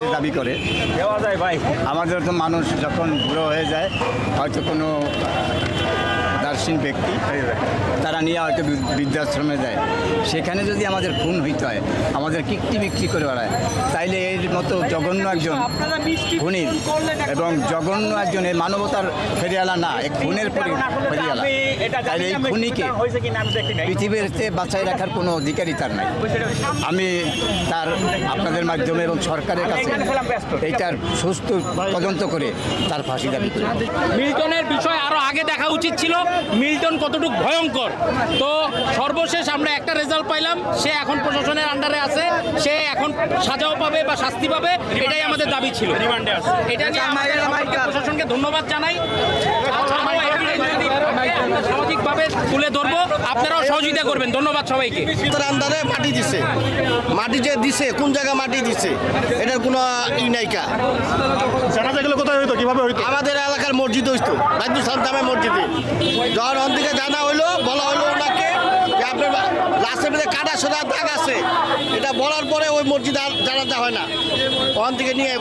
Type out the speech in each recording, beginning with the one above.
দাবি করে দেওয়া যায় ভাই। আমাদের তো মানুষ যখন বুড়ো হয়ে যায়, হয়তো কোনো দার্শনিক ব্যক্তি তারা নিয়ে হয়তো বৃদ্ধাশ্রমে যায়, সেখানে যদি আমাদের খুন হইতে হয়, আমাদের কিকটি বিক্রি করে বেড়ায়, তাইলে এর মতো জঘন্য একজন খুনি এবং জঘন্য একজন এই মানবতার ফেরিয়ালা না, এই খুনের ফেরিয়ালা, তাইলে এই খুনিকে পৃথিবীতে বাঁচাই রাখার কোনো অধিকারই তার নাই। আমি তার আপনাদের মাধ্যমে এবং সরকারের কাছে এইটার সুস্থ তদন্ত করে তার ফাঁসি দাবি করি। মিল্টনের বিষয় আরো আগে দেখা উচিত ছিল, মিল্টন কতটুকু ভয়ঙ্কর। তো সর্বশেষ আমরা একটা রেজাল্ট পাইলাম, সে এখন প্রশাসনের আন্ডারে আছে, সে এখন সাজাও পাবে বা শাস্তি পাবে, এটাই আমাদের দাবি ছিল। এটা নিয়ে আমরা প্রশাসনকে ধন্যবাদ জানাই। সামাজিকভাবে তুলে ধরবো, আপনারাও সহযোগিতা করবেন। ধন্যবাদ সবাইকে। আন্ডারে মাটি দিছে, মাটি যে দিছে কোন জায়গায় মাটি দিছে এটার কোনো ই নাইকা। জানাজাগুলো কোথায় হইতো, কিভাবে হইতো? আমাদের এলাকার মসজিদ হইতো, রাজু সান্তামের মসজিদে। যখন ওর দিকে জানা হইলো, বলা হইলো ওনাকে যে আপনার লাশের মধ্যে কাটা সোজা দাগ আছে, এটা বলার পরে ওই মসজিদ আর জানাজা হয় না, ওখান থেকে নিয়ে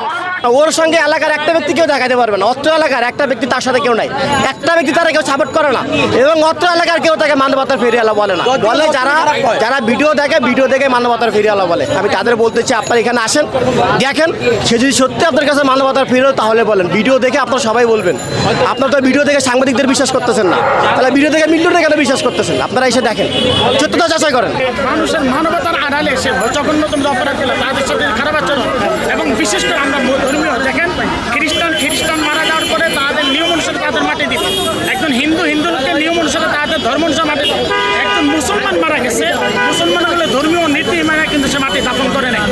ওর সঙ্গে এলাকার একটা ব্যক্তি কেউ দেখাতে পারবে না। অত্র এলাকার একটা ব্যক্তি তার সাথে কেউ নাই, একটা ব্যক্তি তারা কেউ সাপোর্ট করে না, এবং অত্র এলাকার কেউ তাকে মানবতার ফেরিয়ালা বলে না। বলে যারা ভিডিও দেখে মানবতার ফেরিয়ালা বলে। আমি তাদের বলতে চাই, আপনারা এখানে আসেন, দেখেন, সে যদি সত্যি আপনার কাছে মানবতার ফেরিয়াল তাহলে বলেন। ভিডিও দেখে আপনারা সবাই বলবেন। আপনারা তো ভিডিও দেখে সাংবাদিকদের বিশ্বাস করতেছেন না, তাহলে ভিডিও দেখে মিল্টনকে কেন বিশ্বাস করতেছেন? আপনারা এসে দেখেন, সত্যতা যাচাই করেন। মানুষের মানবতার আড়ালে সে জঘন্যতম অপরাধ ছিল, তাদের সাথে খারাপ আচরণ। এবং বিশেষ করে আমরা ধর্মীয় দেখেন, খ্রিস্টান মারা যাওয়ার পরে তাদের নিয়ম অনুসারে তাদের মাটি দিবে। একজন হিন্দুকে নিয়ম অনুসারে তাদের ধর্ম অনুসারে মাটি দিবে। একজন মুসলমান মারা গেছে, মুসলমান হলে ধর্মীয় নীতি মানে কিন্তু সে মাটি দাফন করে নেয়।